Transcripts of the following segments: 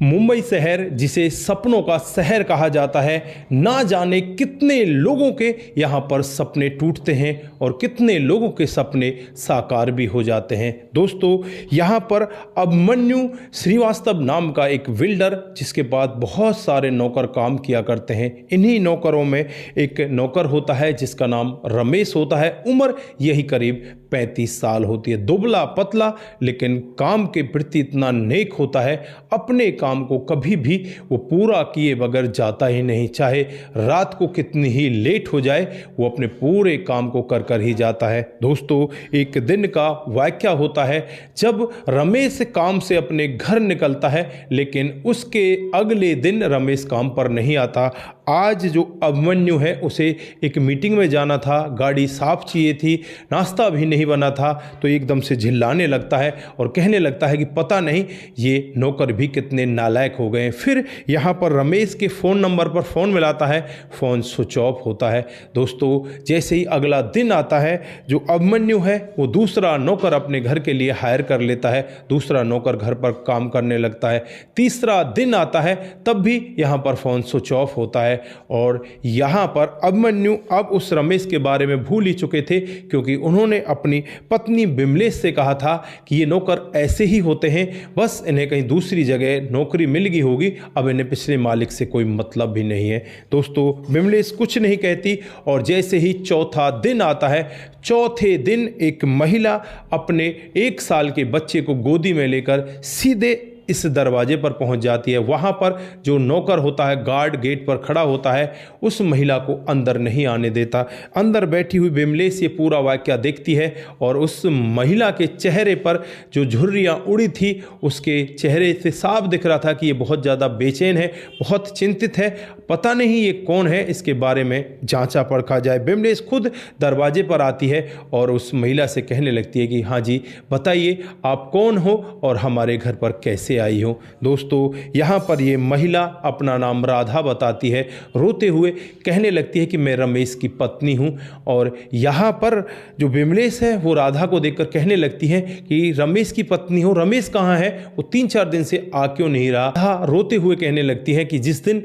मुंबई शहर जिसे सपनों का शहर कहा जाता है, ना जाने कितने लोगों के यहाँ पर सपने टूटते हैं और कितने लोगों के सपने साकार भी हो जाते हैं। दोस्तों, यहाँ पर अभिमन्यु श्रीवास्तव नाम का एक बिल्डर, जिसके पास बहुत सारे नौकर काम किया करते हैं। इन्हीं नौकरों में एक नौकर होता है जिसका नाम रमेश होता है। उम्र यही करीब 35 साल होती है। दुबला पतला, लेकिन काम के प्रति इतना नेक होता है। अपने काम को कभी भी वो पूरा किए बगैर जाता ही नहीं। चाहे रात को कितनी ही लेट हो जाए, वो अपने पूरे काम को कर कर ही जाता है। दोस्तों, एक दिन का वाकया होता है जब रमेश काम से अपने घर निकलता है, लेकिन उसके अगले दिन रमेश काम पर नहीं आता। आज जो अभिमन्यु है, उसे एक मीटिंग में जाना था, गाड़ी साफ चाहिए थी, नाश्ता भी नहीं बना था, तो एकदम से झिल्लाने लगता है और कहने लगता है कि पता नहीं ये नौकर भी कितने नालायक हो गए। फिर यहाँ पर रमेश के फ़ोन नंबर पर फ़ोन मिलाता है, फ़ोन स्विच ऑफ होता है। दोस्तों, जैसे ही अगला दिन आता है, जो अभिमन्यु है वो दूसरा नौकर अपने घर के लिए हायर कर लेता है। दूसरा नौकर घर पर काम करने लगता है। तीसरा दिन आता है, तब भी यहाँ पर फ़ोन स्विच ऑफ होता है। और यहाँ पर अभिमन्यु अब उस रमेश के बारे में भूल ही चुके थे, क्योंकि उन्होंने अपनी पत्नी बिमलेश से कहा था कि ये नौकर ऐसे ही होते हैं, बस इन्हें कहीं दूसरी जगह नौकरी मिल गई होगी, अब इन्हें पिछले मालिक से कोई मतलब भी नहीं है। दोस्तों, बिमलेश कुछ नहीं कहती और जैसे ही चौथा दिन आता है, चौथे दिन एक महिला अपने 1 साल के बच्चे को गोदी में लेकर सीधे इस दरवाजे पर पहुंच जाती है। वहां पर जो नौकर होता है, गार्ड गेट पर खड़ा होता है, उस महिला को अंदर नहीं आने देता। अंदर बैठी हुई बिमलेश ये पूरा वाकया देखती है और उस महिला के चेहरे पर जो झुर्रियां उड़ी थी, उसके चेहरे से साफ दिख रहा था कि ये बहुत ज़्यादा बेचैन है, बहुत चिंतित है। पता नहीं ये कौन है, इसके बारे में जांचा परखा जाए। बिमलेश खुद दरवाजे पर आती है और उस महिला से कहने लगती है कि हाँ जी, बताइए आप कौन हो और हमारे घर पर कैसे आई हो। दोस्तों, यहाँ पर ये महिला अपना नाम राधा बताती है। रोते हुए कहने लगती है कि मैं रमेश की पत्नी हूँ। और यहाँ पर जो बिमलेश है, वो राधा को देखकर कहने लगती है कि रमेश की पत्नी हो, रमेश कहाँ है, वो 3-4 दिन से आ क्यों नहीं रहा। राधा रोते हुए कहने लगती है कि जिस दिन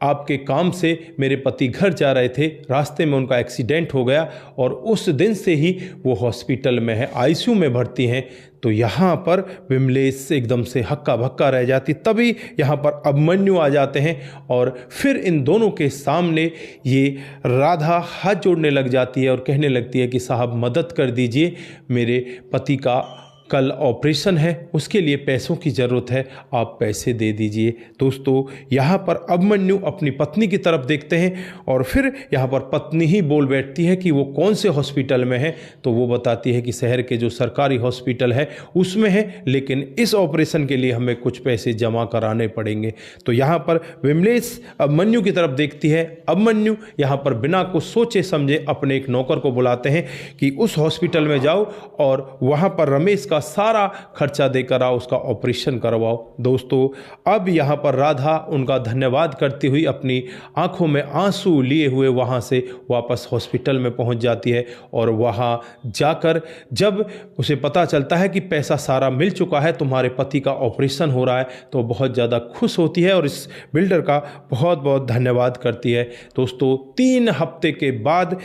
आपके काम से मेरे पति घर जा रहे थे, रास्ते में उनका एक्सीडेंट हो गया और उस दिन से ही वो हॉस्पिटल में है, आईसीयू में भर्ती हैं। तो यहाँ पर बिमलेश एकदम से हक्का भक्का रह जाती। तभी यहाँ पर अभिमन्यु आ जाते हैं और फिर इन दोनों के सामने ये राधा हाथ जोड़ने लग जाती है और कहने लगती है कि साहब मदद कर दीजिए, मेरे पति का कल ऑपरेशन है, उसके लिए पैसों की ज़रूरत है, आप पैसे दे दीजिए। दोस्तों, यहाँ पर अभिमन्यु अपनी पत्नी की तरफ देखते हैं और फिर यहाँ पर पत्नी ही बोल बैठती है कि वो कौन से हॉस्पिटल में है। तो वो बताती है कि शहर के जो सरकारी हॉस्पिटल है उसमें है, लेकिन इस ऑपरेशन के लिए हमें कुछ पैसे जमा कराने पड़ेंगे। तो यहाँ पर बिमलेश अभिमन्यु की तरफ देखती है। अभिमन्यु यहाँ पर बिना कुछ सोचे समझे अपने एक नौकर को बुलाते हैं कि उस हॉस्पिटल में जाओ और वहाँ पर रमेश का सारा खर्चा देकर आओ, उसका ऑपरेशन करवाओ। दोस्तों, अब यहाँ पर राधा उनका धन्यवाद करती हुई अपनी आंखों में आंसू लिए हुए वहाँ से वापस हॉस्पिटल में पहुँच जाती है। और वहाँ जाकर जब उसे पता चलता है कि पैसा सारा मिल चुका है, तुम्हारे पति का ऑपरेशन हो रहा है, तो बहुत ज़्यादा खुश होती है और इस बिल्डर का बहुत बहुत धन्यवाद करती है। दोस्तों, 3 हफ्ते के बाद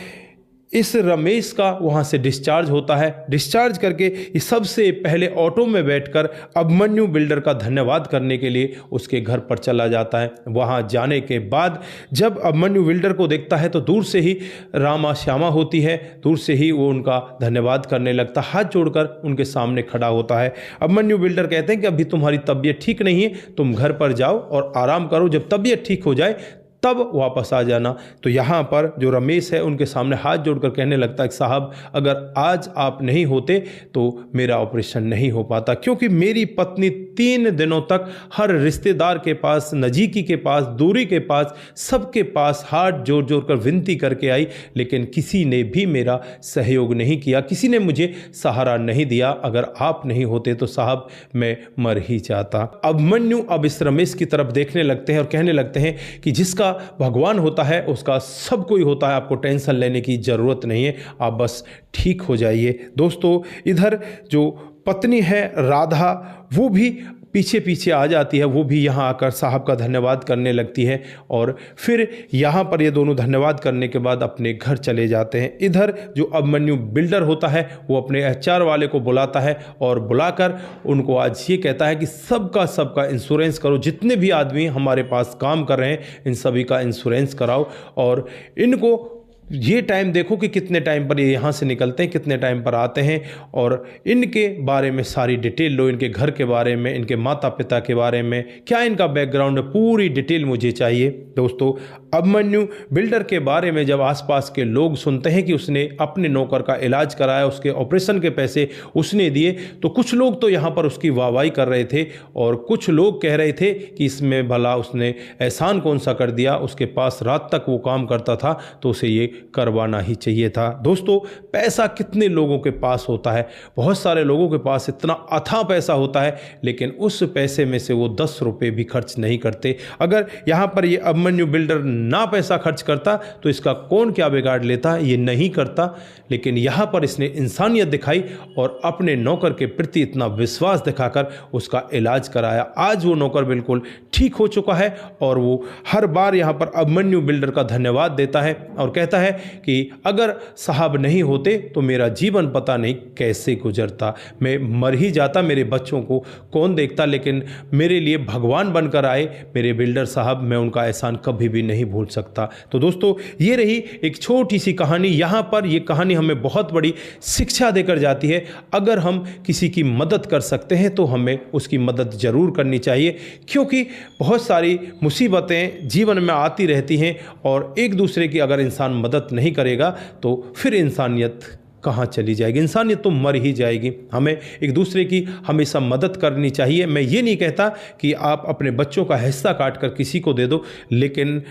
इस रमेश का वहाँ से डिस्चार्ज होता है। डिस्चार्ज करके ये सबसे पहले ऑटो में बैठकर अभिमन्यु बिल्डर का धन्यवाद करने के लिए उसके घर पर चला जाता है। वहाँ जाने के बाद जब अभिमन्यु बिल्डर को देखता है तो दूर से ही रामा श्यामा होती है, दूर से ही वो उनका धन्यवाद करने लगता, हाथ जोड़कर उनके सामने खड़ा होता है। अभिमन्यु बिल्डर कहते हैं कि अभी तुम्हारी तबीयत ठीक नहीं है, तुम घर पर जाओ और आराम करो, जब तबीयत ठीक हो जाए तब वापस आ जाना। तो यहाँ पर जो रमेश है उनके सामने हाथ जोड़कर कहने लगता है कि साहब, अगर आज आप नहीं होते तो मेरा ऑपरेशन नहीं हो पाता, क्योंकि मेरी पत्नी 3 दिनों तक हर रिश्तेदार के पास, नज़दीकी के पास, दूरी के पास, सबके पास हाथ जोड़ जोड़ कर विनती करके आई, लेकिन किसी ने भी मेरा सहयोग नहीं किया, किसी ने मुझे सहारा नहीं दिया। अगर आप नहीं होते तो साहब मैं मर ही जाता। अभिमन्यु अब इस रमेश की तरफ देखने लगते हैं और कहने लगते हैं कि जिसका भगवान होता है उसका सब कोई होता है, आपको टेंशन लेने की ज़रूरत नहीं है, आप बस ठीक हो जाइए। दोस्तों, इधर जो पत्नी है राधा, वो भी पीछे पीछे आ जाती है, वो भी यहाँ आकर साहब का धन्यवाद करने लगती है और फिर यहाँ पर ये दोनों धन्यवाद करने के बाद अपने घर चले जाते हैं। इधर जो अभिमन्यु बिल्डर होता है वो अपने एचआर वाले को बुलाता है और बुलाकर उनको आज ये कहता है कि सबका इंश्योरेंस करो, जितने भी आदमी हमारे पास काम कर रहे हैं इन सभी का इंश्योरेंस कराओ और इनको ये टाइम देखो कि कितने टाइम पर ये यहाँ से निकलते हैं, कितने टाइम पर आते हैं और इनके बारे में सारी डिटेल लो, इनके घर के बारे में, इनके माता पिता के बारे में, क्या इनका बैकग्राउंड है, पूरी डिटेल मुझे चाहिए। दोस्तों अभिमन्यु बिल्डर के बारे में जब आसपास के लोग सुनते हैं कि उसने अपने नौकर का इलाज कराया, उसके ऑपरेशन के पैसे उसने दिए, तो कुछ लोग तो यहाँ पर उसकी वाहवाही कर रहे थे और कुछ लोग कह रहे थे कि इसमें भला उसने एहसान कौन सा कर दिया, उसके पास रात तक वो काम करता था तो उसे ये करवाना ही चाहिए था। दोस्तों पैसा कितने लोगों के पास होता है, बहुत सारे लोगों के पास इतना अथाह पैसा होता है लेकिन उस पैसे में से वो 10 रुपये भी खर्च नहीं करते। अगर यहाँ पर ये अभिमन्यु बिल्डर ना पैसा खर्च करता तो इसका कौन क्या बिगाड़ लेता, ये नहीं करता, लेकिन यहाँ पर इसने इंसानियत दिखाई और अपने नौकर के प्रति इतना विश्वास दिखाकर उसका इलाज कराया। आज वो नौकर बिल्कुल ठीक हो चुका है और वो हर बार यहाँ पर अभिमन्यु बिल्डर का धन्यवाद देता है और कहता है कि अगर साहब नहीं होते तो मेरा जीवन पता नहीं कैसे गुजरता, मैं मर ही जाता, मेरे बच्चों को कौन देखता, लेकिन मेरे लिए भगवान बनकर आए मेरे बिल्डर साहब, मैं उनका एहसान कभी भी नहीं भूल सकता। तो दोस्तों ये रही एक छोटी सी कहानी। यहाँ पर ये कहानी हमें बहुत बड़ी शिक्षा देकर जाती है। अगर हम किसी की मदद कर सकते हैं तो हमें उसकी मदद जरूर करनी चाहिए, क्योंकि बहुत सारी मुसीबतें जीवन में आती रहती हैं और एक दूसरे की अगर इंसान मदद नहीं करेगा तो फिर इंसानियत कहाँ चली जाएगी, इंसानियत तो मर ही जाएगी। हमें एक दूसरे की हमेशा मदद करनी चाहिए। मैं ये नहीं कहता कि आप अपने बच्चों का हिस्सा काट कर किसी को दे दो, लेकिन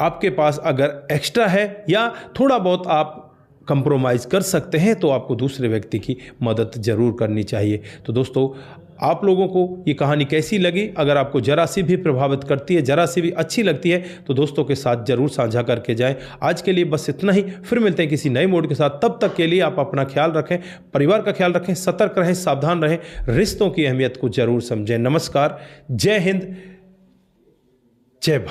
आपके पास अगर एक्स्ट्रा है या थोड़ा बहुत आप कंप्रोमाइज़ कर सकते हैं तो आपको दूसरे व्यक्ति की मदद ज़रूर करनी चाहिए। तो दोस्तों आप लोगों को ये कहानी कैसी लगी? अगर आपको ज़रा सी भी प्रभावित करती है, ज़रा सी भी अच्छी लगती है तो दोस्तों के साथ ज़रूर साझा करके जाएं। आज के लिए बस इतना ही, फिर मिलते हैं किसी नए मोड के साथ। तब तक के लिए आप अपना ख्याल रखें, परिवार का ख्याल रखें, सतर्क रहें, सावधान रहें, रिश्तों की अहमियत को ज़रूर समझें। नमस्कार, जय हिंद, जय भारत।